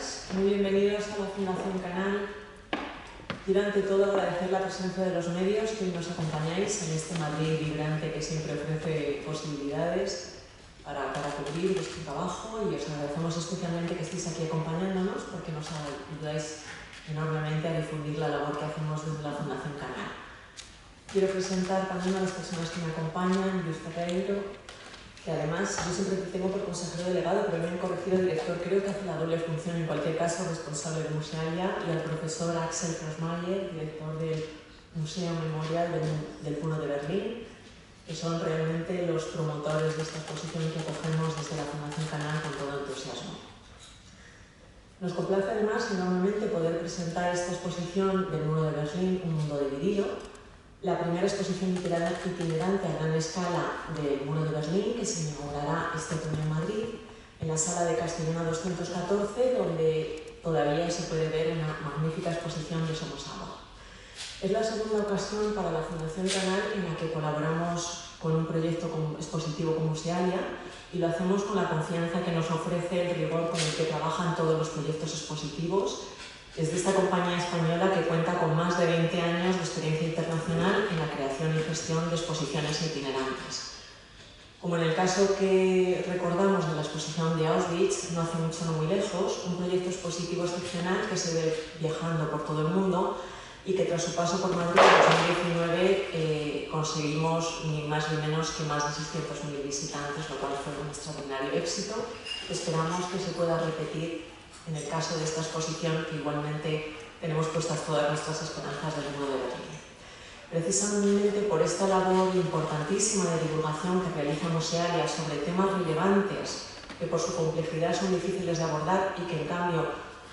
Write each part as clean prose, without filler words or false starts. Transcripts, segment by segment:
días, muy bienvenidos a la Fundación Canal. Quiero ante todo agradecer la presencia de los medios que hoy nos acompañáis en este Madrid vibrante que siempre ofrece posibilidades para cubrir vuestro trabajo, y os agradecemos especialmente que estéis aquí acompañándonos porque nos ayudáis enormemente a difundir la labor que hacemos desde la Fundación Canal. Quiero presentar también a las personas que me acompañan: Luis Ferreiro, que además yo siempre te tengo por consejero delegado, pero me han corregido director, creo que hace la doble función, en cualquier caso responsable de Musealia, y al profesor Axel Krosmayer, director del Museo Memorial del Muro de Berlín, que son realmente los promotores de esta exposición que acogemos desde la Fundación Canal con todo entusiasmo. Nos complace además enormemente poder presentar esta exposición del Muro de Berlín, un mundo dividido, la primera exposición itinerante a gran escala del Muro de Berlín, que se inaugurará este otoño en Madrid, en la Sala Castellana 214, donde todavía se puede ver una magnífica exposición de Somos Agua. Es la segunda ocasión para la Fundación Canal en la que colaboramos con un proyecto expositivo con Musealia, y lo hacemos con la confianza que nos ofrece el rigor con el que trabajan todos los proyectos expositivos desde esta compañía española que cuenta con más de 20 años de experiencia internacional en la creación y gestión de exposiciones itinerantes. Como en el caso que recordamos de la exposición de Auschwitz, no hace mucho, no muy lejos, un proyecto expositivo excepcional que se ve viajando por todo el mundo y que tras su paso por Madrid en 2019 conseguimos ni más ni menos que más de 600.000 visitantes, lo cual fue un extraordinario éxito. Esperamos que se pueda repetir en el caso de esta exposición, que igualmente tenemos puestas todas nuestras esperanzas del Muro de Berlín. Precisamente por esta labor importantísima de divulgación que realiza Musealia sobre temas relevantes que por su complejidad son difíciles de abordar y que en cambio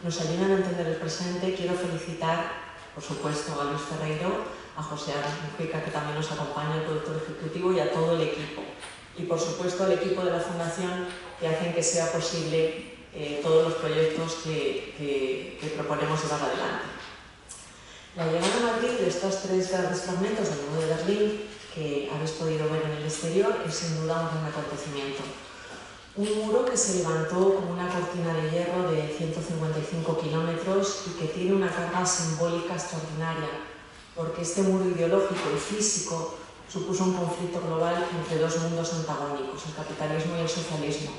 nos ayudan a entender el presente, quiero felicitar, por supuesto, a Luis Ferreiro, a José Mujica, que también nos acompaña, el productor ejecutivo, y a todo el equipo. Y por supuesto al equipo de la Fundación, que hacen que sea posible todos los proyectos que proponemos llevar adelante. La llegada a Madrid de estos tres grandes fragmentos del Muro de Berlín, que habéis podido ver en el exterior, es sin duda un gran acontecimiento. Un muro que se levantó como una cortina de hierro de 155 kilómetros y que tiene una carga simbólica extraordinaria, porque este muro ideológico y físico supuso un conflicto global entre dos mundos antagónicos, el capitalismo y el socialismo,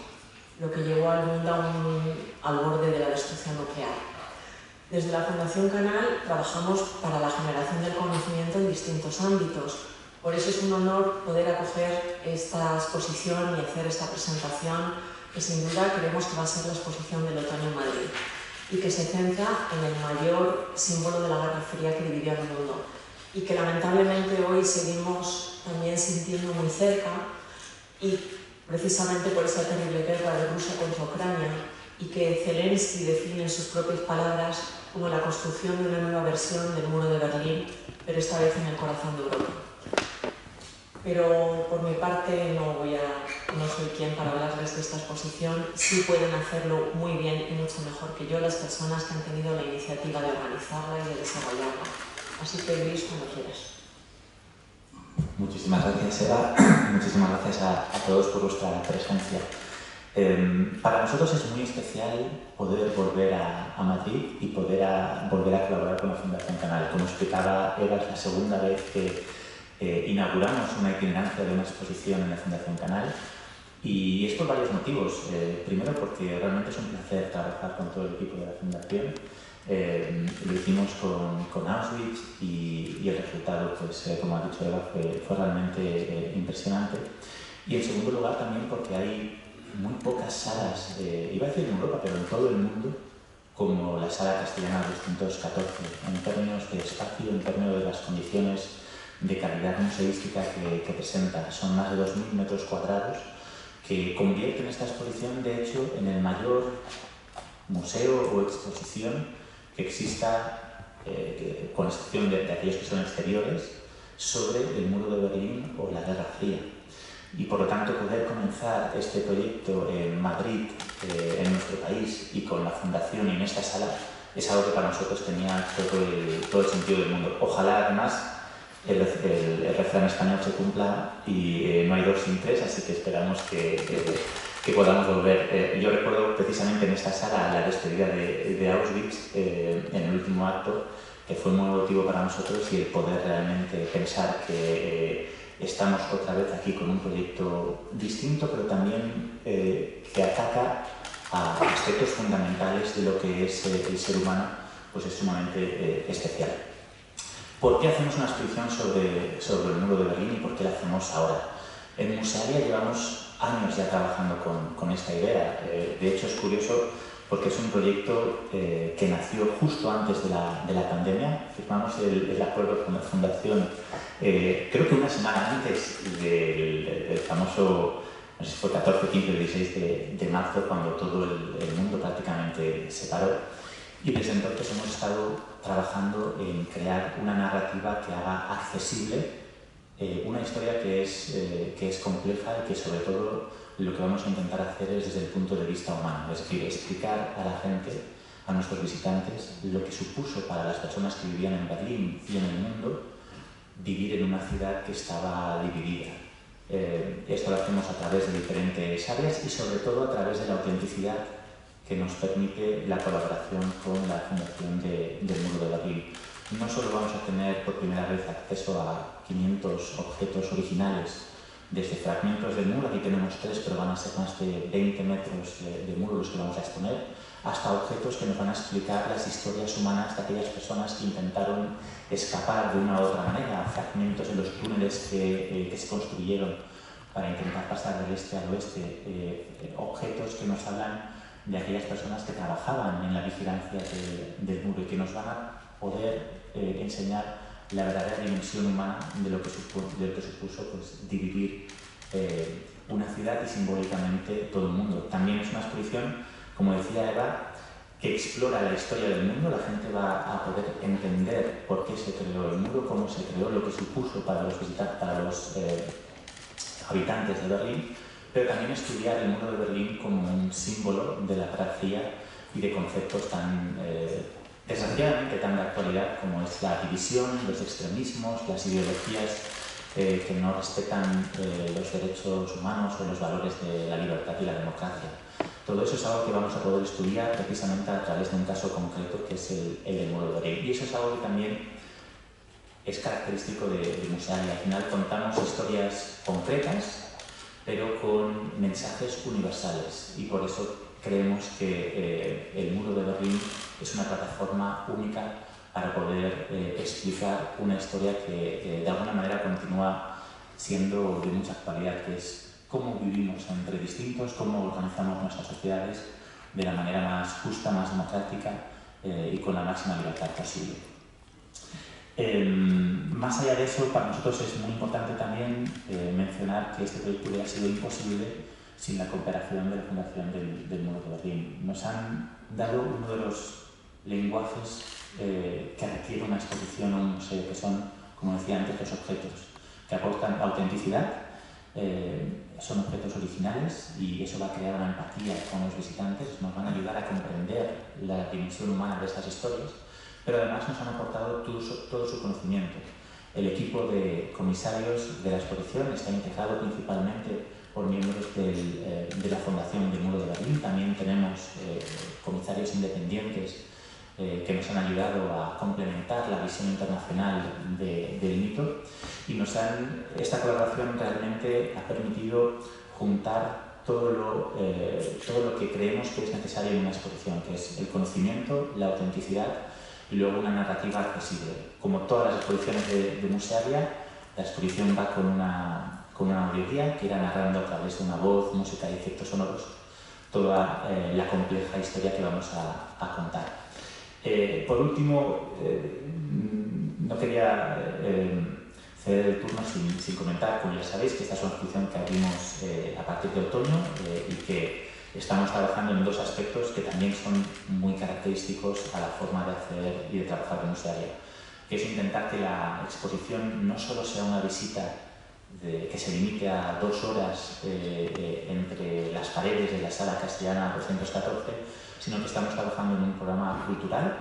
lo que llevó al mundo al borde de la destrucción nuclear. Desde la Fundación Canal trabajamos para la generación del conocimiento en distintos ámbitos. Por eso es un honor poder acoger esta exposición y hacer esta presentación, que sin duda creemos que va a ser la exposición del otoño en Madrid y que se centra en el mayor símbolo de la Guerra Fría que dividió al mundo y que lamentablemente hoy seguimos también sintiendo muy cerca, y precisamente por esa terrible guerra de Rusia contra Ucrania, y que Zelensky define en sus propias palabras como la construcción de una nueva versión del Muro de Berlín, pero esta vez en el corazón de Europa. Pero por mi parte no soy quien para hablarles de esta exposición. Sí pueden hacerlo muy bien y mucho mejor que yo las personas que han tenido la iniciativa de organizarla y de desarrollarla. Así que Luis, cuando quieras. Muchísimas gracias, Eva. Muchísimas gracias a todos por vuestra presencia. Para nosotros es muy especial poder volver a Madrid y volver a colaborar con la Fundación Canal. Como explicaba Eva, es la segunda vez que inauguramos una itinerancia de una exposición en la Fundación Canal, y es por varios motivos. Primero, porque realmente es un placer trabajar con todo el equipo de la Fundación. Lo hicimos con Auschwitz y el resultado, pues, como ha dicho Eva, fue realmente impresionante. Y en segundo lugar también porque hay muy pocas salas, iba a decir en Europa, pero en todo el mundo, como la Sala Castellana 214, en términos de espacio, en términos de las condiciones de calidad museística que presenta. Son más de 2.000 metros cuadrados que convierten esta exposición, de hecho, en el mayor museo o exposición que exista, con excepción de aquellos que son exteriores, sobre el Muro de Berlín o la Guerra Fría. Y por lo tanto poder comenzar este proyecto en Madrid, en nuestro país, y con la Fundación y en esta sala, es algo que para nosotros tenía todo el sentido del mundo. Ojalá además el refrán español se cumpla y no hay dos sin tres, así que esperamos que que podamos volver. Yo recuerdo precisamente en esta sala la despedida de Auschwitz en el último acto, que fue muy emotivo para nosotros, y el poder realmente pensar que estamos otra vez aquí con un proyecto distinto, pero también que ataca a aspectos fundamentales de lo que es el ser humano, pues es sumamente especial. ¿Por qué hacemos una exposición sobre el muro de Berlín y por qué la hacemos ahora? En Musearia llevamos años ya trabajando con esta idea. De hecho, es curioso porque es un proyecto que nació justo antes de la pandemia. Firmamos el acuerdo con la Fundación, creo que una semana antes del famoso, no sé si fue 14, 15 o 16 de marzo, cuando todo el mundo prácticamente se paró. Y desde entonces hemos estado trabajando en crear una narrativa que haga accesible una historia que es compleja y que sobre todo lo que vamos a intentar hacer es desde el punto de vista humano, es decir, explicar a la gente, a nuestros visitantes, lo que supuso para las personas que vivían en Berlín y en el mundo vivir en una ciudad que estaba dividida. Esto lo hacemos a través de diferentes áreas y sobre todo a través de la autenticidad que nos permite la colaboración con la Fundación del Muro de Berlín. No solo vamos a tener por primera vez acceso a 500 objetos originales, desde fragmentos del muro, aquí tenemos 3, pero van a ser más de 20 metros de muro los que vamos a exponer, hasta objetos que nos van a explicar las historias humanas de aquellas personas que intentaron escapar de una u otra manera, fragmentos de los túneles que se construyeron para intentar pasar del este al oeste, objetos que nos hablan de aquellas personas que trabajaban en la vigilancia del muro y que nos van a poder enseñar la verdadera dimensión humana de lo que supuso pues, dividir una ciudad y simbólicamente todo el mundo. También es una exposición, como decía Eva, que explora la historia del mundo. La gente va a poder entender por qué se creó el muro, cómo se creó, lo que supuso para los habitantes de Berlín, pero también estudiar el muro de Berlín como un símbolo de la Guerra Fría y de conceptos tan desgraciadamente tan de actualidad como es la división, los extremismos, las ideologías que no respetan los derechos humanos o los valores de la libertad y la democracia. Todo eso es algo que vamos a poder estudiar precisamente a través de un caso concreto que es el del muro de Berlín. Y eso es algo que también es característico de Musearia. Al final contamos historias concretas, pero con mensajes universales, y por eso creemos que el muro de Berlín es una plataforma única para poder explicar una historia que de alguna manera continúa siendo de mucha actualidad, que es cómo vivimos entre distintos, cómo organizamos nuestras sociedades de la manera más justa, más democrática y con la máxima libertad posible. Más allá de eso, para nosotros es muy importante también mencionar que este proyecto hubiera sido imposible sin la cooperación de la Fundación del Muro de Berlín. Nos han dado uno de los lenguajes que requiere una exposición o un museo, que son, como decía antes, los objetos, que aportan autenticidad, son objetos originales y eso va a crear una empatía con los visitantes, nos van a ayudar a comprender la dimensión humana de estas historias, pero además nos han aportado todo su conocimiento. El equipo de comisarios de la exposición está integrado principalmente por miembros de la Fundación del Muro de Berlín. También tenemos comisarios independientes que nos han ayudado a complementar la visión internacional del mito, y esta colaboración realmente ha permitido juntar todo lo que creemos que es necesario en una exposición, que es el conocimiento, la autenticidad y luego una narrativa accesible. Como todas las exposiciones de Musearia, la exposición va con una audioguía que irá narrando a través de una voz, música y efectos sonoros toda la compleja historia que vamos a contar. Por último, no quería ceder el turno sin comentar, como ya sabéis, que esta es una exposición que abrimos a partir de otoño y que estamos trabajando en dos aspectos que también son muy característicos a la forma de hacer y de trabajar en Musearia, que es intentar que la exposición no solo sea una visita que se limite a 2 horas entre las paredes de la Sala Castellana 214, sino que estamos trabajando en un programa cultural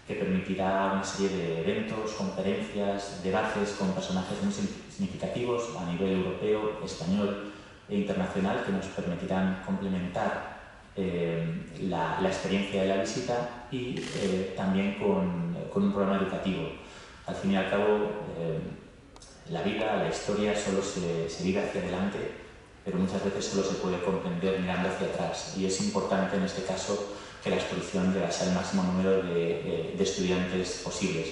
que permitirá una serie de eventos, conferencias, debates con personajes muy significativos a nivel europeo, español, internacional que nos permitirán complementar la experiencia de la visita y también con un programa educativo. Al fin y al cabo, la vida, la historia solo se vive hacia adelante, pero muchas veces solo se puede comprender mirando hacia atrás, y es importante en este caso que la exposición llegue al máximo número de estudiantes posibles.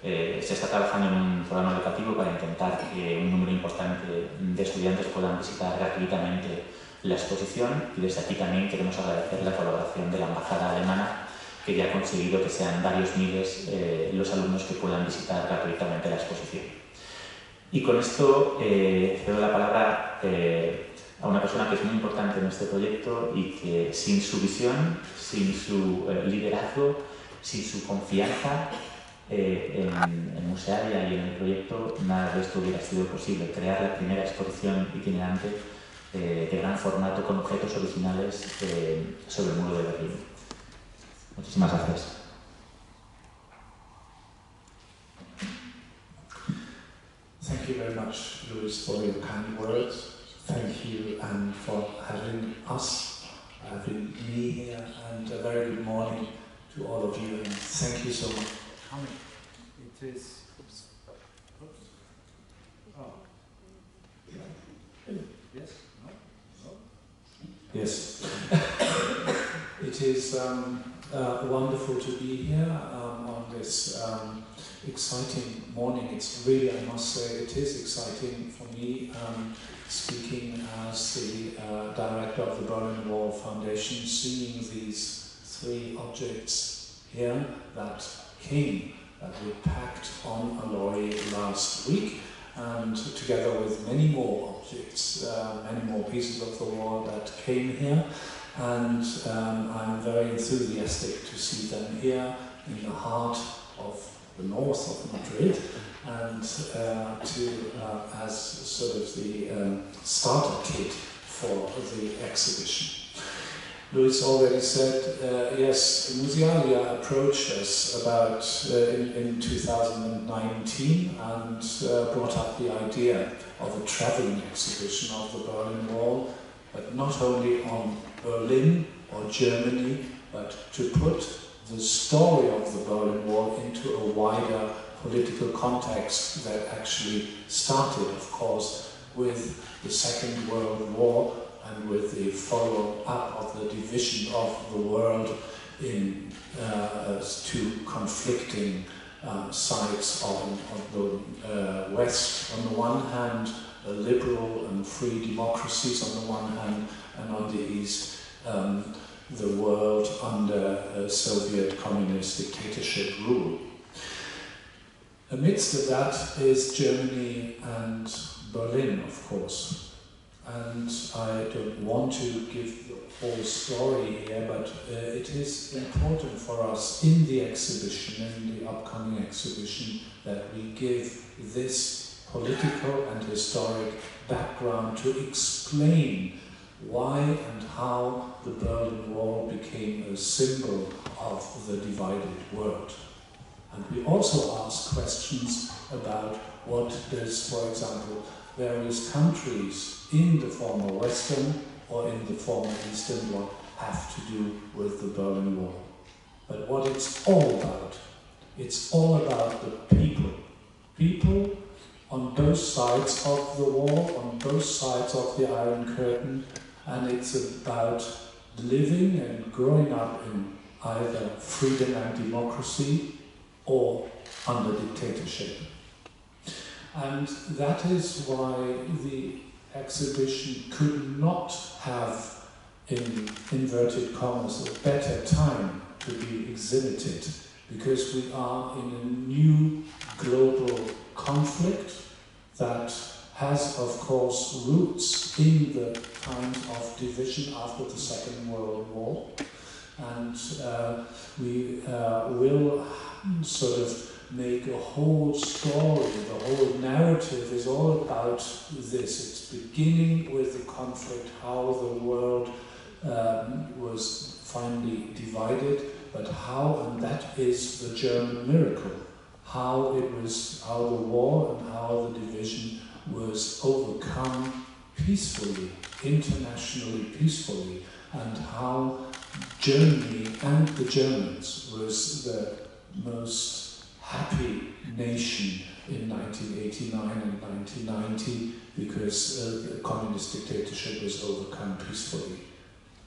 Se está trabajando en un programa educativo para intentar que un número importante de estudiantes puedan visitar gratuitamente la exposición, y desde aquí también queremos agradecer la colaboración de la Embajada Alemana, que ya ha conseguido que sean varios miles los alumnos que puedan visitar gratuitamente la exposición. Y con esto cedo la palabra a una persona que es muy importante en este proyecto y que sin su visión, sin su liderazgo, sin su confianza en Musearia y en el proyecto, nada de esto hubiera sido posible. Crear la primera exposición itinerante de gran formato con objetos originales sobre el muro de Berlín. Muchísimas gracias. Thank you very much, Luis, for your kind words. Thank you and for having us, having me here, and a very good morning to all of you, and thank you so much for coming. It is... Oh. Yes? No? No? Yes. It is wonderful to be here on this exciting morning. It's really, I must say, it is exciting for me, speaking as the director of the Berlin Wall Foundation, seeing these three objects here that we packed on a lorry last week, and together with many more objects, many more pieces of the wall that came here, and I'm very enthusiastic to see them here in the heart of the north of Madrid, and as sort of the starter kit for the exhibition. Luis already said, yes, Musealia approached us about in 2019 and brought up the idea of a travelling exhibition of the Berlin Wall, but not only on Berlin or Germany, but to put the story of the Berlin Wall into a wider political context that actually started, of course, with the Second World War and with the follow-up of the division of the world in two conflicting sides on the West. On the one hand, liberal and free democracies on the one hand, and on the East, the world under Soviet communist dictatorship rule. Amidst of that is Germany and Berlin, of course. And I don't want to give the whole story here, but it is important for us in the exhibition, in the upcoming exhibition, that we give this political and historic background to explain why and how the Berlin Wall became a symbol of the divided world. And we also ask questions about what does, for example, various countries in the former Western or in the former Eastern Bloc have to do with the Berlin Wall. But what it's all about the people. People on both sides of the wall, on both sides of the Iron Curtain, and it's about living and growing up in either freedom and democracy or under dictatorship. And that is why the exhibition could not have, in inverted commas, a better time to be exhibited, because we are in a new global conflict that has, of course, roots in the times of division after the Second World War. And we will sort of make a whole story, the whole narrative is all about this. It's beginning with the conflict, how the world was finally divided, but how, and that is the German miracle, how the war and how the division was overcome peacefully, internationally peacefully, and how Germany and the Germans was the most happy nation in 1989 and 1990 because the communist dictatorship was overcome peacefully.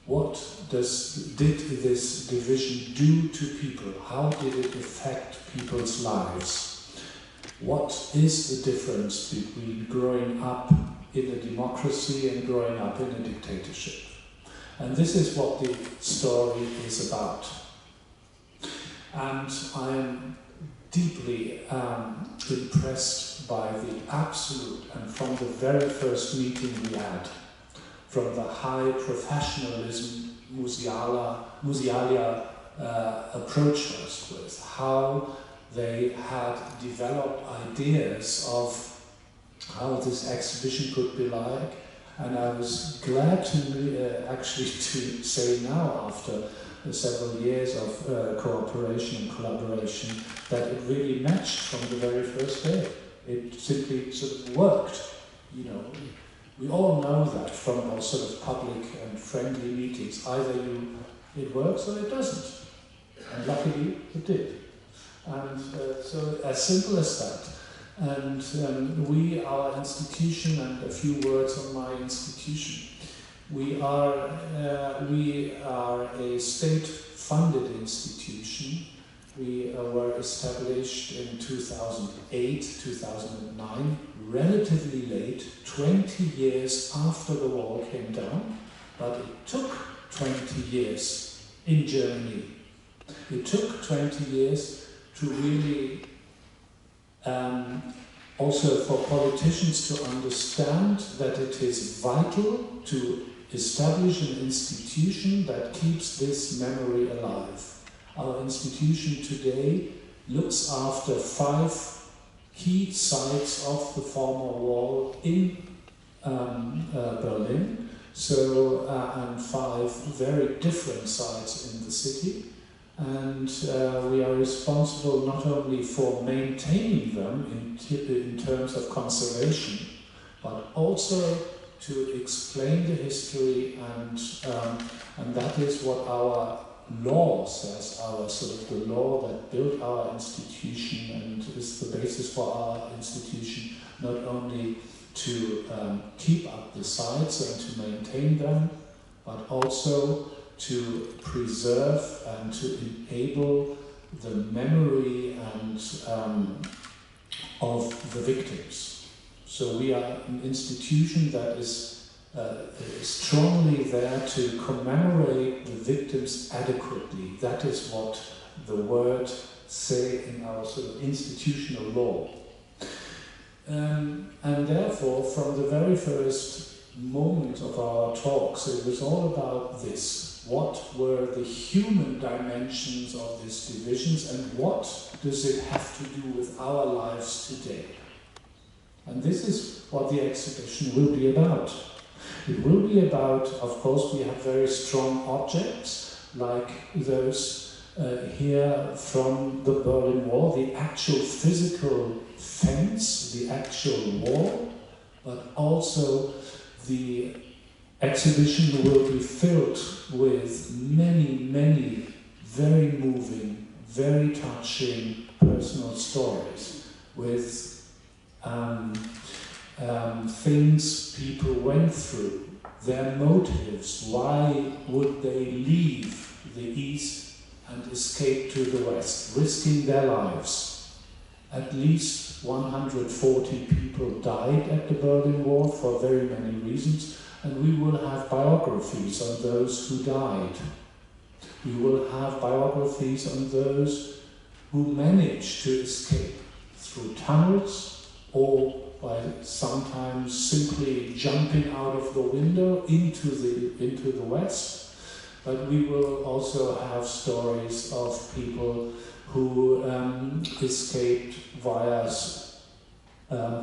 What did this division do to people? How did it affect people's lives? What is the difference between growing up in a democracy and growing up in a dictatorship? And this is what the story is about. And I am deeply impressed by the absolute, and from the very first meeting we had, from the high professionalism Musealia approached us with, how they had developed ideas of how this exhibition could be like. And I was glad to actually to say now, after several years of cooperation and collaboration, that it really matched from the very first day. It simply sort of worked, you know. We all know that from our sort of public and friendly meetings. Either it works or it doesn't. And luckily it did. And so as simple as that. And we, our institution, and a few words on my institution, we are a state-funded institution. We were established in 2008, 2009, relatively late, 20 years after the wall came down, but it took 20 years in Germany. It took 20 years to really also for politicians to understand that it is vital to establish an institution that keeps this memory alive. Our institution today looks after 5 key sites of the former wall in Berlin, so and 5 very different sites in the city. And we are responsible not only for maintaining them in terms of conservation, but also to explain the history, and that is what our law says, our sort of the law that built our institution and is the basis for our institution, not only to keep up the sites and to maintain them, but also to preserve and to enable the memory and of the victims. So we are an institution that is strongly there to commemorate the victims adequately. That is what the word say in our sort of institutional law. And therefore, from the very first moment of our talks, it was all about this. What were the human dimensions of these divisions, and what does it have to do with our lives today? And this is what the exhibition will be about. It will be about, of course, we have very strong objects, like those here from the Berlin Wall, the actual physical fence, the actual wall, but also the exhibition will be filled with many, many very moving, very touching personal stories, with things people went through, their motives, why would they leave the East and escape to the West, risking their lives. At least 140 people died at the Berlin Wall for very many reasons, and we will have biographies on those who died. We will have biographies on those who managed to escape through tunnels or by sometimes simply jumping out of the window into the West. But we will also have stories of people who escaped via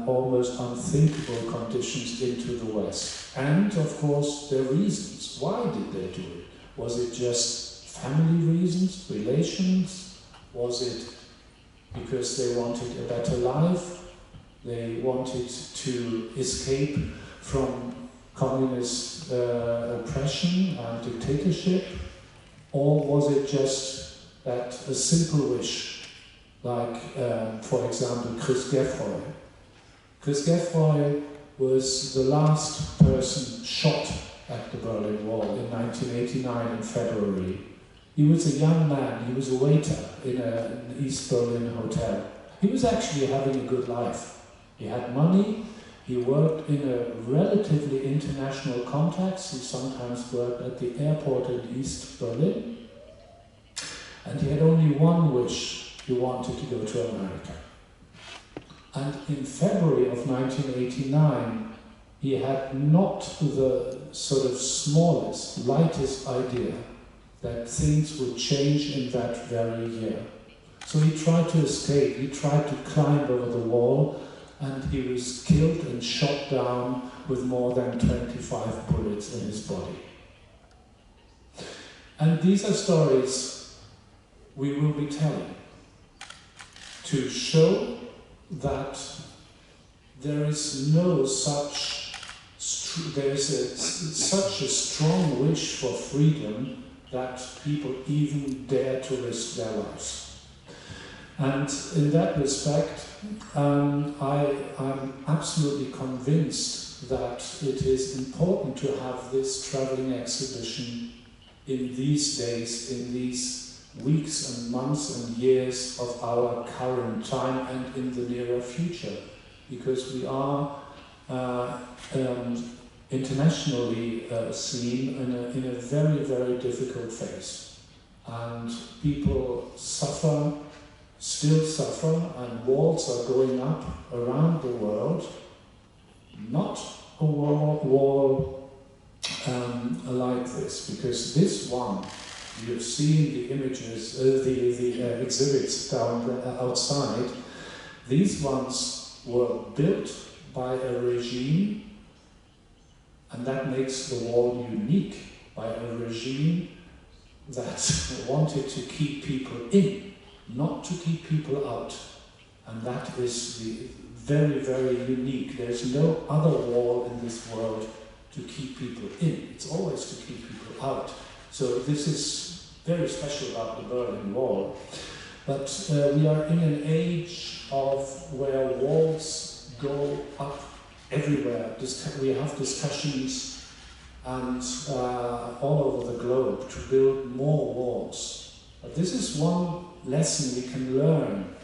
almost unthinkable conditions into the West. And of course, their reasons. Why did they do it? Was it just family reasons, relations? Was it because they wanted a better life? They wanted to escape from communist oppression and dictatorship, or was it just that a simple wish, like, for example, Chris Geffroy? Chris Geffroy was the last person shot at the Berlin Wall in 1989 in February. He was a young man, he was a waiter in an East Berlin hotel. He was actually having a good life. He had money, he worked in a relatively international context, he sometimes worked at the airport in East Berlin, and he had only one wish: he wanted to go to America. And in February of 1989, he had not the sort of smallest, lightest idea that things would change in that very year. So he tried to escape, he tried to climb over the wall, and he was killed and shot down with more than 25 bullets in his body. And these are stories we will be telling to show that there is no such, such a strong wish for freedom that people even dare to risk their lives. And in that respect, I'm absolutely convinced that it is important to have this traveling exhibition in these days, in these weeks and months and years of our current time and in the nearer future, because we are internationally seen in a very, very difficult phase. And people suffer, still suffer, and walls are going up around the world. Not a wall like this, because this one, you've seen the images, the exhibits down outside. These ones were built by a regime, and that makes the wall unique, by a regime that wanted to keep people in, not to keep people out. And that is very, very unique. There's no other wall in this world to keep people in. It's always to keep people out. So this is very special about the Berlin Wall. But we are in an age of where walls go up everywhere. We have discussions and all over the globe to build more walls. But this is one lesson we can learn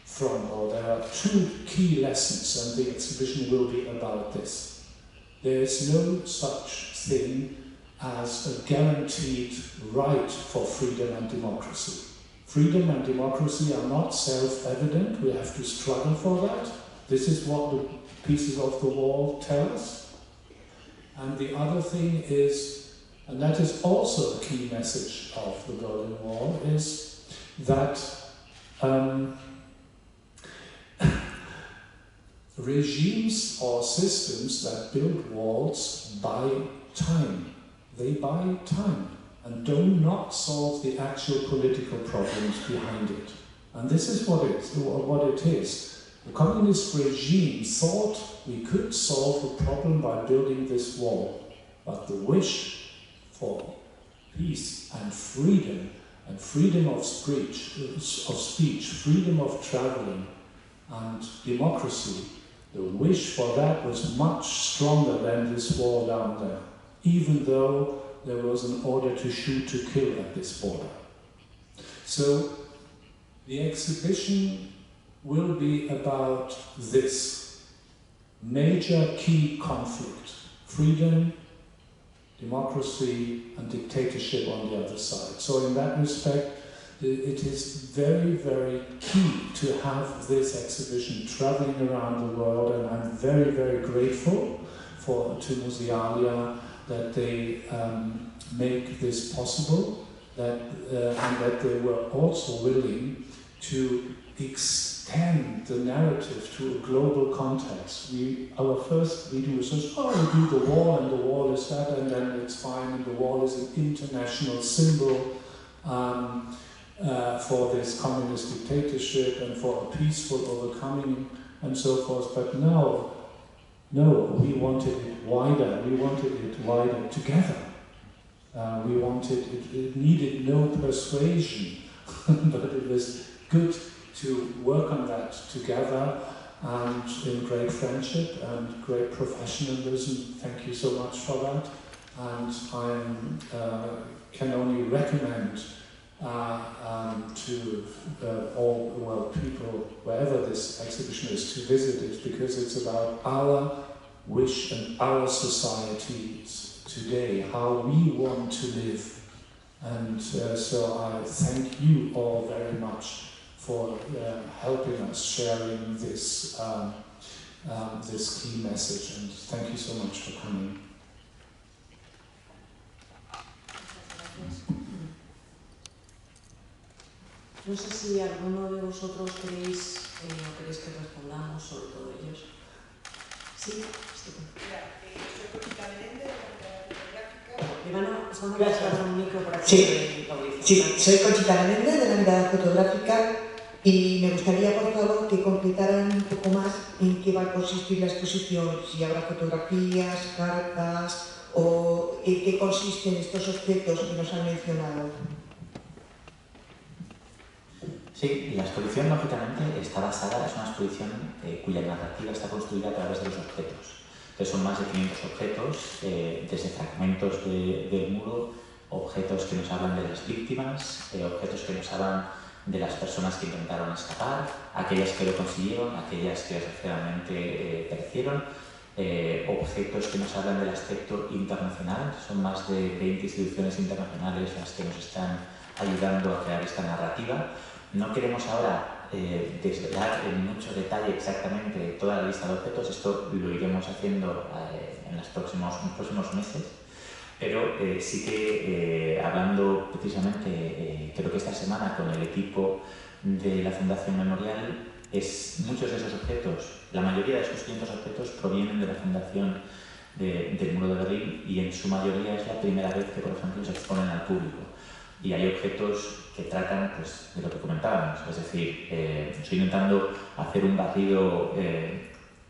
from, or there are two key lessons, and the exhibition will be about this. There is no such thing as a guaranteed right for freedom and democracy. Freedom and democracy are not self-evident, we have to struggle for that. This is what the pieces of the wall tell us. And the other thing is, and that is also a key message of the Berlin Wall, is that regimes or systems that build walls buy time. They buy time and do not solve the actual political problems behind it. And this is what it is. The communist regime thought we could solve the problem by building this wall, but the wish for peace and freedom of speech, freedom of traveling, and democracy, the wish for that was much stronger than this wall down there, even though there was an order to shoot to kill at this border. So the exhibition will be about this major key conflict: freedom, democracy, and dictatorship on the other side. So in that respect, it is very, very key to have this exhibition traveling around the world, and I'm very, very grateful to Musealia that they make this possible, and that they were also willing to extend the narrative to a global context. Our first meeting was just, we do the wall, and the wall is that, and then it's fine, and the wall is an international symbol for this communist dictatorship and for a peaceful overcoming and so forth. But now No, we wanted it wider. We wanted it wider together. We wanted it needed no persuasion, but it was good to work on that together and in great friendship and great professionalism. Thank you so much for that. And I can only recommend to all people, wherever this exhibition is, to visit it, because it's about our wish and our societies today, how we want to live. And so I thank you all very much for helping us, sharing this, this key message, and thank you so much for coming. No sé si alguno de vosotros queréis que respondamos sobre todo ellos. Sí, ¿Están a un micro por aquí? Sí, soy Conchita Menéndez de la Mirada Fotográfica y me gustaría, por favor, que completaran un poco más en qué va a consistir la exposición, si habrá fotografías, cartas o en qué consisten estos objetos que nos han mencionado. Sí, la exposición lógicamente está basada, es una exposición cuya narrativa está construida a través de los objetos. Entonces son más de 500 objetos, desde fragmentos del muro, objetos que nos hablan de las víctimas, objetos que nos hablan de las personas que intentaron escapar, aquellas que lo consiguieron, aquellas que desgraciadamente perecieron, objetos que nos hablan del aspecto internacional. Son más de 20 instituciones internacionales las que nos están ayudando a crear esta narrativa. No queremos ahora desvelar en mucho detalle exactamente toda la lista de objetos, esto lo iremos haciendo en los próximos meses, pero sí que hablando precisamente, creo que esta semana con el equipo de la Fundación Memorial, muchos de esos objetos, la mayoría de esos 500 objetos provienen de la Fundación del Muro de Berlín y en su mayoría es la primera vez que, por ejemplo, se exponen al público. Y hay objetos que tratan pues, de lo que comentábamos, es decir, estoy intentando hacer un barrido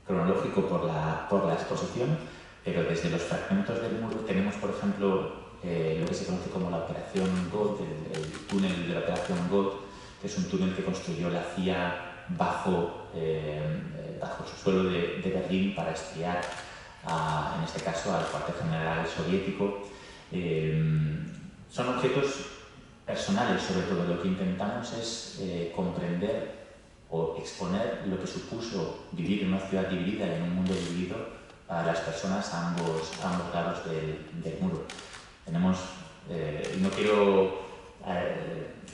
cronológico por la exposición, pero desde los fragmentos del muro tenemos, por ejemplo, lo que se conoce como la Operación Gold, el túnel de la Operación Gold, que es un túnel que construyó la CIA bajo su suelo de Berlín para espiar, en este caso, al cuartel general soviético. Son objetos personales, sobre todo. Lo que intentamos es comprender o exponer lo que supuso vivir en una ciudad dividida y en un mundo dividido para las personas a ambos lados del muro. Tenemos, no quiero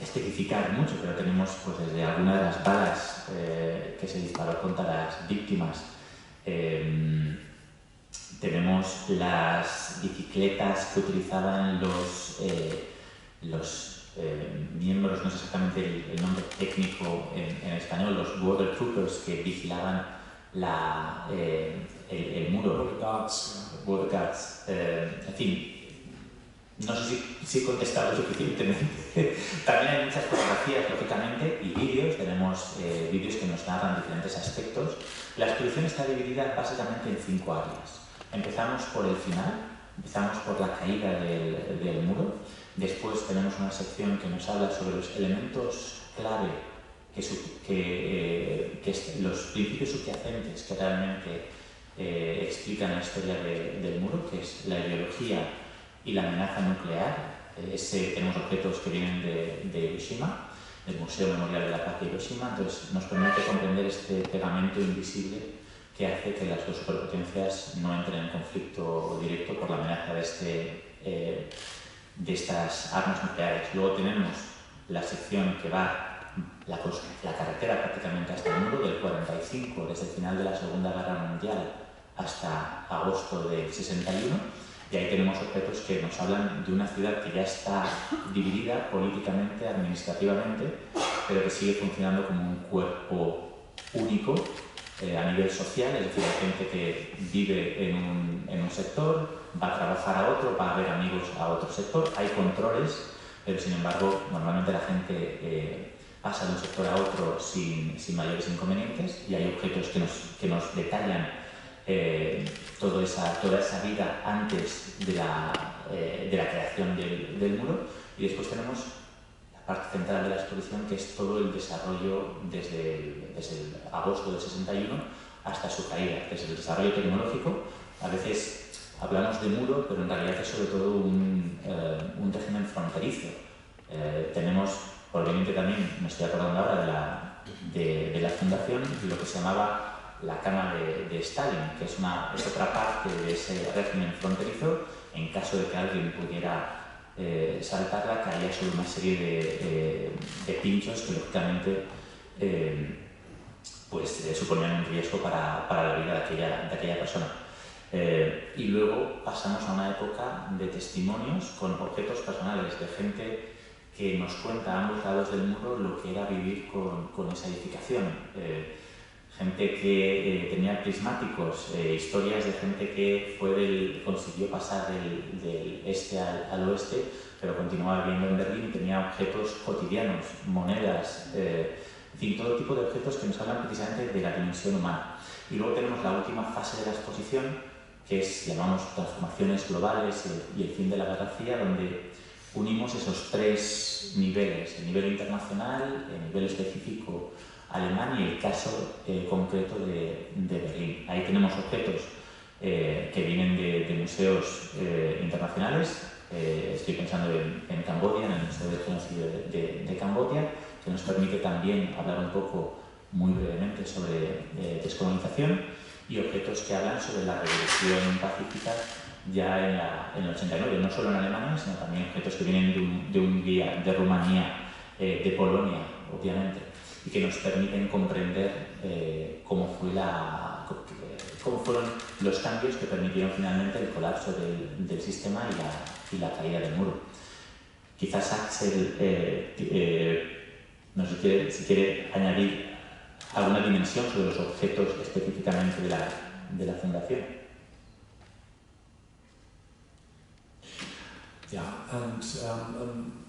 especificar mucho, pero tenemos pues, desde alguna de las balas que se disparó contra las víctimas, tenemos las bicicletas que utilizaban los miembros, no sé exactamente el nombre técnico en español, los border troopers que vigilaban el muro. Border guards. En fin, no sé si he contestado suficientemente. También hay muchas fotografías, lógicamente, y vídeos. Tenemos vídeos que nos narran diferentes aspectos. La exposición está dividida básicamente en 5 áreas. Empezamos por el final, empezamos por la caída del muro. Después tenemos una sección que nos habla sobre los elementos clave, los principios subyacentes que realmente explican la historia del muro, que es la ideología y la amenaza nuclear. Tenemos objetos que vienen de Hiroshima, del Museo Memorial de la Paz de Hiroshima, entonces nos permite comprender este pegamento invisible que hace que las dos superpotencias no entren en conflicto directo por la amenaza de estas armas nucleares. Luego tenemos la sección que va la carretera prácticamente hasta el muro del 45, desde el final de la Segunda Guerra Mundial hasta agosto del 61, y ahí tenemos objetos que nos hablan de una ciudad que ya está dividida políticamente, administrativamente, pero que sigue funcionando como un cuerpo único a nivel social, es decir, hay gente que vive en un sector, va a trabajar a otro, va a ver amigos a otro sector, hay controles, pero sin embargo normalmente la gente pasa de un sector a otro sin mayores inconvenientes, y hay objetos que nos detallan toda esa vida antes de la creación del muro. Y después tenemos la parte central de la exposición, que es todo el desarrollo desde el agosto del 61 hasta su caída, desde el desarrollo tecnológico. A veces hablamos de muro, pero en realidad es sobre todo un régimen fronterizo. Tenemos, probablemente también, me estoy acordando ahora de la Fundación, lo que se llamaba la cama de Stalin, que es otra parte de ese régimen fronterizo. En caso de que alguien pudiera saltarla, caía sobre una serie de pinchos que lógicamente suponían un riesgo para la vida de aquella persona. Y luego pasamos a una época de testimonios con objetos personales, de gente que nos cuenta a ambos lados del muro lo que era vivir con esa edificación. Gente que tenía prismáticos, historias de gente que consiguió pasar del este al oeste, pero continuaba viviendo en Berlín y tenía objetos cotidianos, monedas, en fin, todo tipo de objetos que nos hablan precisamente de la dimensión humana. Y luego tenemos la última fase de la exposición, que llamamos transformaciones globales y el fin de la Guerra Fría, donde unimos esos tres niveles: el nivel internacional, el nivel específico alemán y el caso concreto de Berlín. Ahí tenemos objetos que vienen de museos internacionales. Estoy pensando en Camboya, en el Museo del Genocidio de Camboya, que nos permite también hablar un poco, muy brevemente, sobre descolonización, y objetos que hablan sobre la revolución pacífica ya en el 89, no solo en Alemania, sino también objetos que vienen de Hungría, de Rumanía, de Polonia, obviamente, y que nos permiten comprender cómo fueron los cambios que permitieron finalmente el colapso del sistema y la caída del muro. Quizás Axel, no sé si quiere añadir alguna dimensión sobre los objetos específicamente de la Fundación. Yeah, and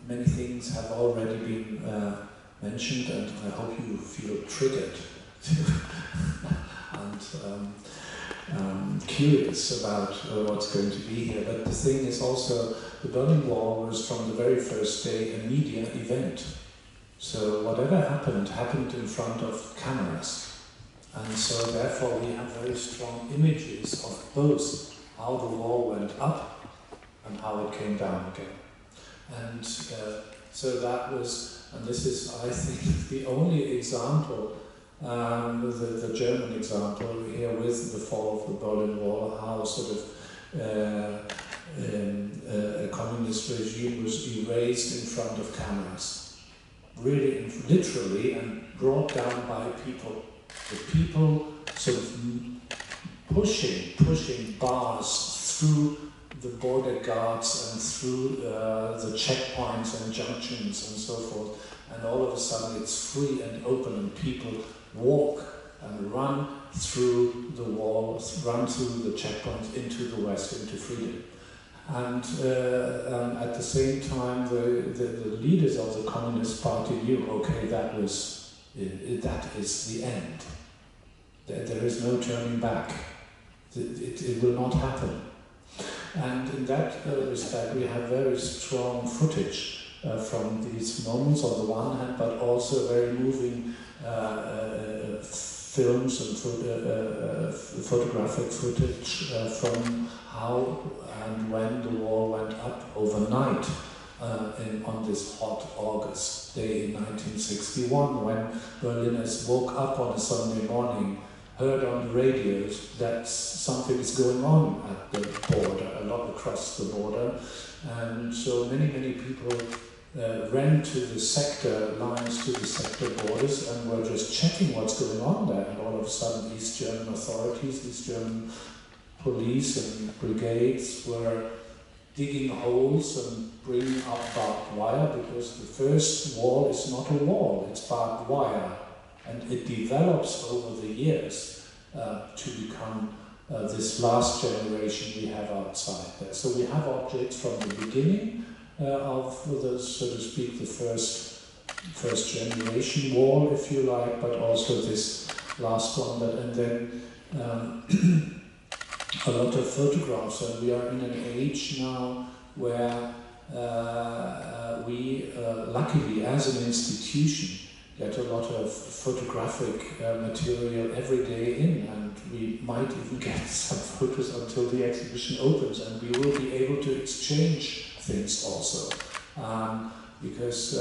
many things have already been mentioned, and I hope you feel triggered and curious about what's going to be here. But the thing is also, the Berlin Wall was from the very first day a media event. So whatever happened in front of cameras. And so therefore we have very strong images of both how the wall went up and how it came down again. And so that was, and this is, I think, the only example, the German example here with the fall of the Berlin Wall, how sort of a communist regime was erased in front of cameras, really, literally, and brought down by people. The people sort of pushing bars through the border guards and through the checkpoints and junctions and so forth, and all of a sudden it's free and open, and people walk and run through the walls, run through the checkpoints into the West, into freedom. And at the same time, the leaders of the Communist Party knew, okay, that is the end. There is no turning back. It will not happen. And in that respect, we have very strong footage from these moments on the one hand, but also very moving films and photographic footage from how and when the wall went up overnight on this hot August day in 1961, when Berliners woke up on a Sunday morning, heard on the radios that something is going on at the border, a lot across the border, and so many people ran to the sector lines, to the sector borders, and were just checking what's going on there. And all of a sudden, East German authorities, East German police and brigades were digging holes and bringing up barbed wire, because the first wall is not a wall, it's barbed wire. And it develops over the years to become this last generation we have outside there. So we have objects from the beginning of the, so to speak, the first generation wall, if you like, but also this last one. And then a lot of photographs, and we are in an age now where we, luckily as an institution, get a lot of photographic material every day in, and we might even get some photos until the exhibition opens, and we will be able to exchange things also. Because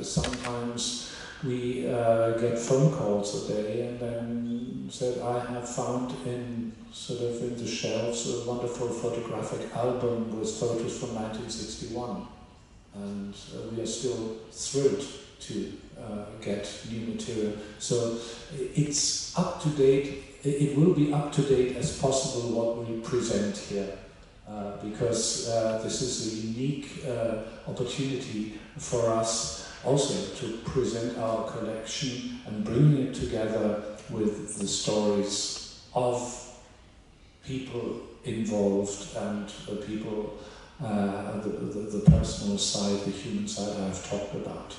sometimes we get phone calls a day and then said, I have found in the shelves a wonderful photographic album with photos from 1961, and we are still thrilled to get new material. So it's up to date. It will be up to date as possible what we present here, because this is a unique opportunity for us also to present our collection and bring it together with the stories of people involved and the people, the personal side, the human side I've talked about.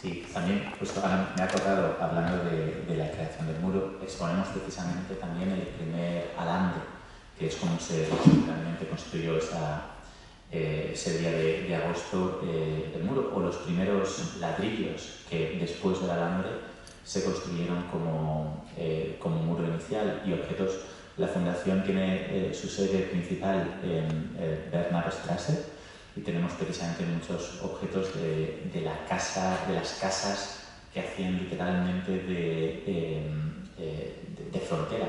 Sí, también, justo ahora me ha acordado, hablando de la creación del muro, exponemos precisamente también el primer alambre, que es como se realmente construyó ese día de agosto el muro, o los primeros ladrillos que después del alambre se construyeron como muro inicial, y objetos. La Fundación tiene su sede principal en Bernardstraße, y tenemos precisamente muchos objetos de las casas que hacían literalmente de frontera.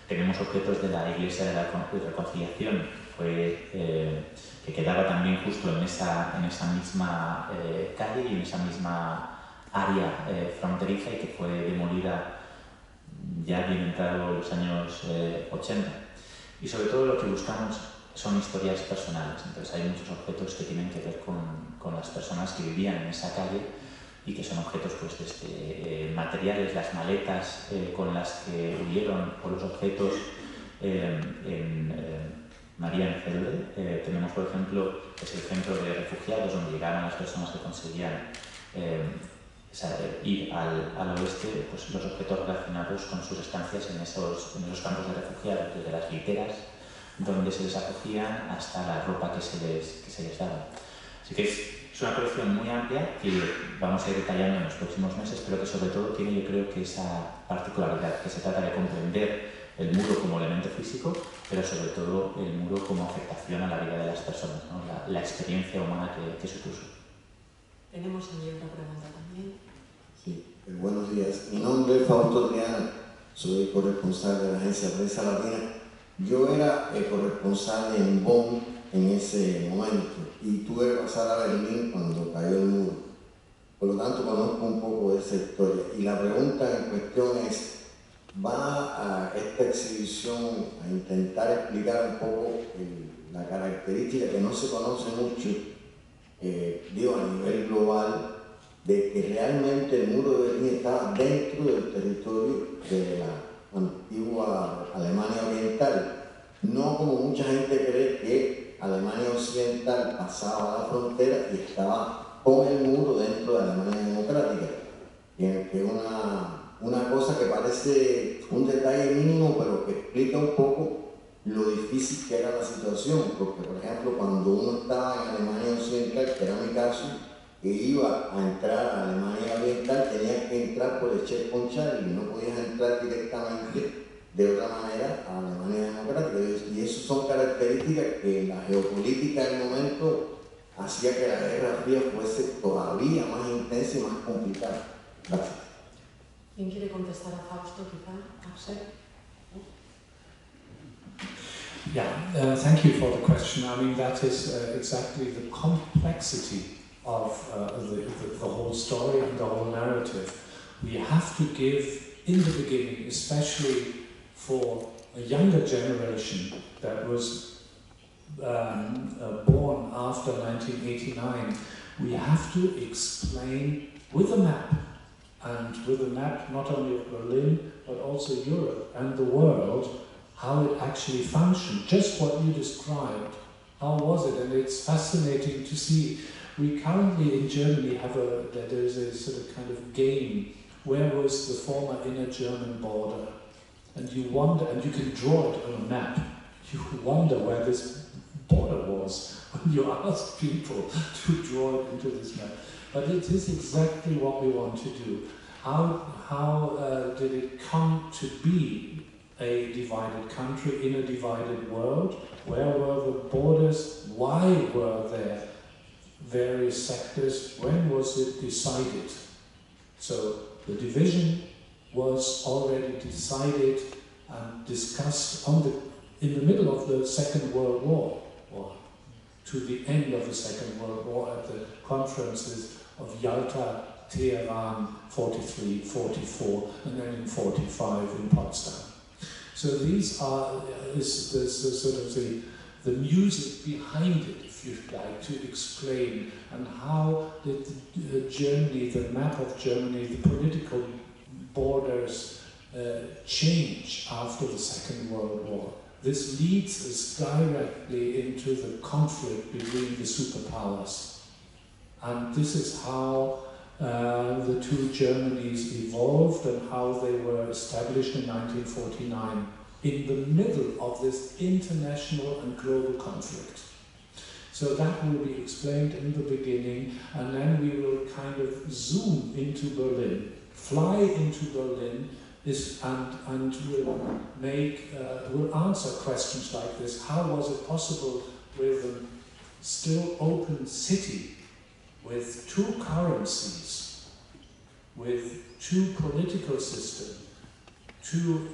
Tenemos objetos de la Iglesia de la Reconciliación, que quedaba también justo en esa misma calle y en esa misma área fronteriza, y que fue demolida ya bien entrado los años 80. Y sobre todo lo que buscamos son historias personales. Entonces hay muchos objetos que tienen que ver con las personas que vivían en esa calle, y que son objetos pues desde materiales, las maletas con las que huyeron, o los objetos en Marienfelde. Tenemos, por ejemplo, el centro de refugiados donde llegaban las personas que conseguían ir al oeste, pues los objetos relacionados con sus estancias en esos campos de refugiados, desde las literas donde se les acogían hasta la ropa que se les daba. Así que es una colección muy amplia que vamos a ir detallando en los próximos meses, pero que sobre todo tiene, yo creo, que esa particularidad, que se trata de comprender el muro como elemento físico, pero sobre todo el muro como afectación a la vida de las personas, ¿no? la experiencia humana que supuso. Tenemos allí otra pregunta también. Sí, buenos días. Mi nombre es Fausto Triana, soy corresponsal de la agencia Prensa Latina. Yo era corresponsal en Bonn en ese momento y tuve que pasar a Berlín cuando cayó el muro. Por lo tanto, conozco un poco de esa historia. Y la pregunta en cuestión es, ¿va a esta exhibición a intentar explicar un poco la característica que no se conoce mucho, a nivel global, de que realmente el muro de Berlín estaba dentro del territorio de la antigua Alemania Oriental? No como mucha gente cree que Alemania Occidental pasaba la frontera y estaba con el muro dentro de Alemania Democrática, que es una cosa que parece un detalle mínimo, pero que explica un poco lo difícil que era la situación, porque por ejemplo cuando uno estaba en Alemania Occidental, que era mi caso, que iba a entrar a Alemania Oriental, tenía que entrar por el checkpoint y no podías entrar directamente de otra manera a Alemania Democrática. Y eso son características que la geopolítica del momento hacía que la Guerra Fría fuese todavía más intensa y más complicada. Gracias. ¿Quién quiere contestar a Fausto, quizá? Axel. Yeah, thank you for the question. I mean, that is exactly the complexity of the whole story and the whole narrative. We have to give, in the beginning, especially for a younger generation that was born after 1989, we have to explain with a map, and with a map not only of Berlin, but also Europe and the world, how it actually functioned, just what you described. How was it? And it's fascinating to see. We currently in Germany have there's a sort of kind of game. Where was the former inner German border? and you wonder, and you can draw it on a map, you wonder where this border was when you ask people to draw it into this map. But it is exactly what we want to do. How did it come to be a divided country in a divided world? Where were the borders? Why were there various sectors? When was it decided? So the division was already decided and discussed in the middle of the Second World War, or to the end of the Second World War at the conferences of Yalta, Tehran, 43, 44, and then in 45 in Potsdam. So these are the music behind it, if you like, to explain, and how did Germany, the map of Germany, the political borders change after the Second World War. This leads us directly into the conflict between the superpowers. And this is how the two Germanys evolved and how they were established in 1949, in the middle of this international and global conflict. So that will be explained in the beginning, and then we will kind of zoom into Berlin, fly into Berlin, and we'll answer questions like this. How was it possible with a still open city, with two currencies, with two political systems, two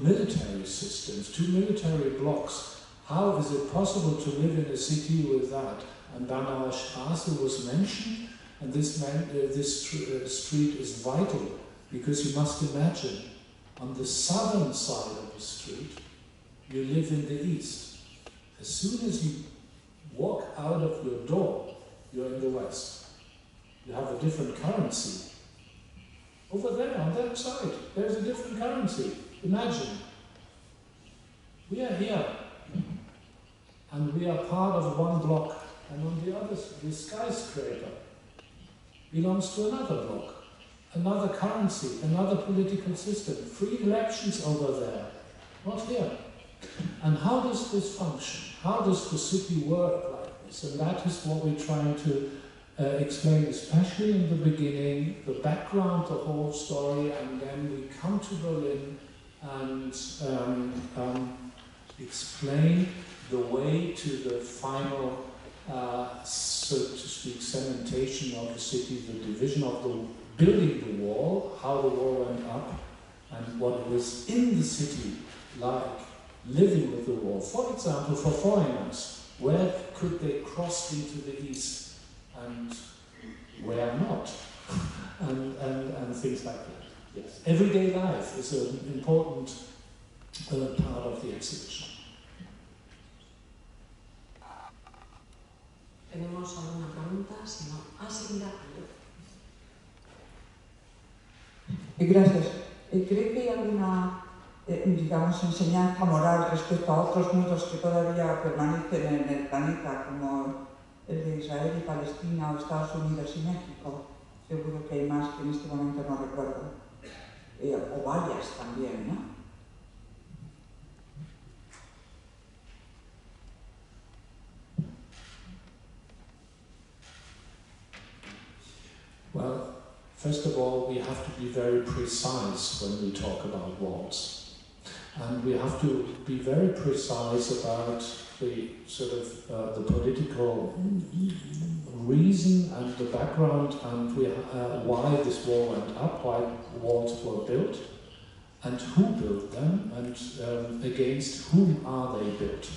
military systems, two military blocks? How is it possible to live in a city with that? And Bernauer Straße was mentioned, and this street is vital, because you must imagine, on the southern side of the street, you live in the east. As soon as you walk out of your door, you're in the west. You have a different currency. Over there, on that side, there's a different currency. Imagine. We are here, and we are part of one block, and on the other, the skyscraper belongs to another block, another currency, another political system, free elections over there, not here. And how does this function? How does the city work like this? And that is what we're trying to explain, especially in the beginning, the background, the whole story, and then we come to Berlin and explain the way to the final, so to speak, cementation of the city, the division of the building the wall, how the wall went up, and what was in the city like living with the wall. For example, for foreigners, where could they cross into the east and where not, and things like that. Yes, everyday life is an important part of the exhibition. ¿Tenemos alguna pregunta? Si no, Silvia. Gracias. ¿Cree que hay alguna, digamos, enseñanza moral respecto a otros muros que todavía permanecen en el planeta, como el de Israel y Palestina, o Estados Unidos y México? Seguro que hay más que en este momento no recuerdo. O varias también, ¿no? Well, first of all, we have to be very precise when we talk about walls. And we have to be very precise about the sort of the political reason and the background, and why this wall went up, why walls were built, and who built them, and against whom are they built.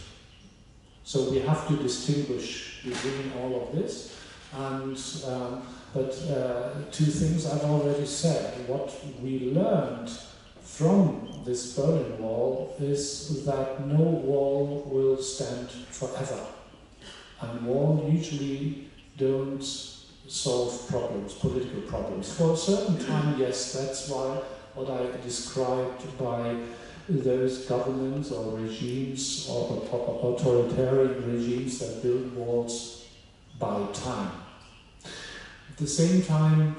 So we have to distinguish between all of this, and but two things I've already said. What we learned from this Berlin Wall is that no wall will stand forever. And walls usually don't solve problems, political problems. For a certain time, yes, that's why what I described by those governments or regimes or authoritarian regimes that build walls by time. At the same time,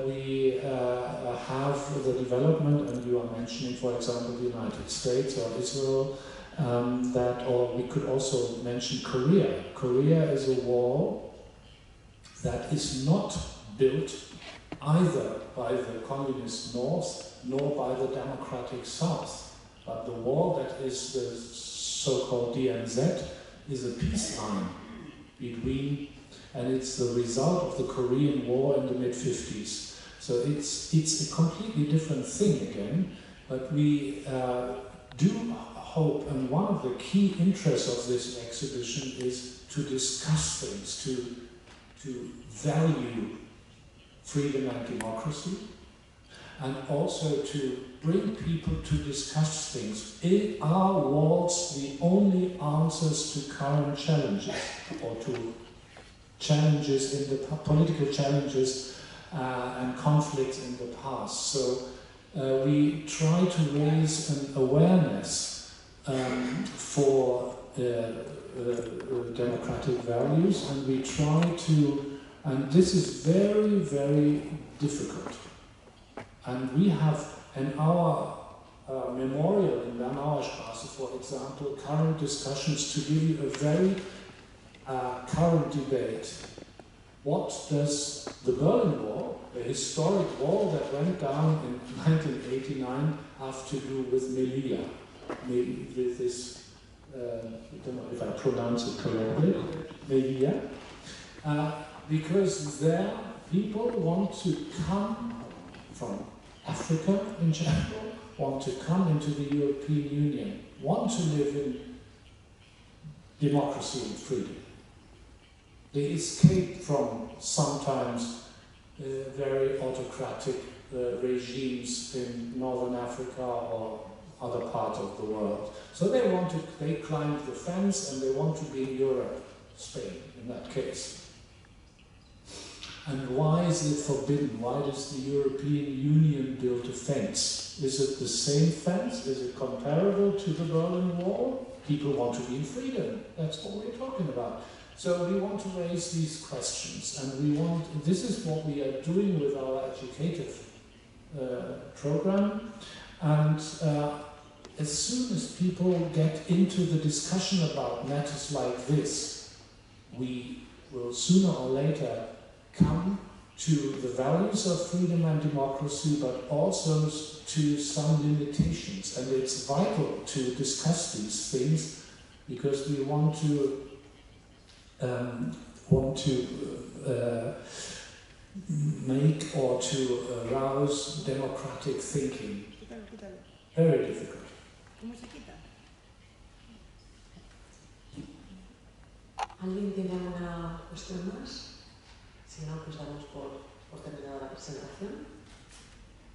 we have the development, and you are mentioning, for example, the United States or Israel, or we could also mention Korea. Korea is a wall that is not built either by the communist North nor by the democratic South. But the wall that is the so-called DMZ is a peace line between, and it's the result of the Korean War in the mid-50s. So it's a completely different thing again, but we do hope, and one of the key interests of this exhibition is to discuss things, to value freedom and democracy, and also to bring people to discuss things. Are walls the only answers to current challenges, or to challenges in the political challenges and conflicts in the past? So we try to raise an awareness for democratic values, and we try to, and this is very, very difficult. And we have in our memorial in Bernauer Straße, for example, current discussions to give you a very current debate. What does the Berlin Wall, a historic wall that went down in 1989, have to do with Melilla? With this, I don't know if I pronounce it correctly, Melilla? Because there people want to come from Africa in general, want to come into the European Union, want to live in democracy and freedom. They escape from sometimes very autocratic regimes in Northern Africa or other parts of the world. So they climbed the fence and they want to be in Europe, Spain in that case. And why is it forbidden? Why does the European Union build a fence? Is it the same fence? Is it comparable to the Berlin Wall? People want to be in freedom. That's what we're talking about. So we want to raise these questions, and this is what we are doing with our educative program. And as soon as people get into the discussion about matters like this, we will sooner or later come to the values of freedom and democracy, but also to some limitations. And it's vital to discuss these things because we want to make or to arouse democratic thinking. Very difficult. ¿Alguien tiene alguna cuestión más? Si no, pues damos por terminada la presentación.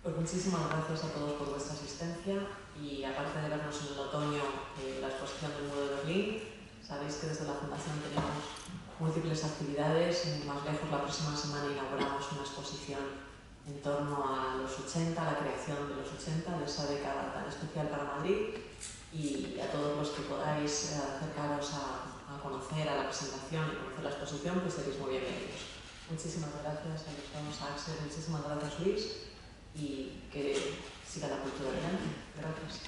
Pues muchísimas gracias a todos por vuestra asistencia y aparte de vernos en el otoño en la exposición del muro de Berlín, sabéis que desde la Fundación tenemos múltiples actividades. Más lejos, la próxima semana inauguramos una exposición en torno a los 80, la creación de los 80, de esa década tan especial para Madrid, y a todos los que podáis acercaros a conocer a la presentación y conocer la exposición, pues seréis muy bienvenidos. Muchísimas gracias a los dos, a Axel, muchísimas gracias Luis, y que siga la cultura adelante. Gracias.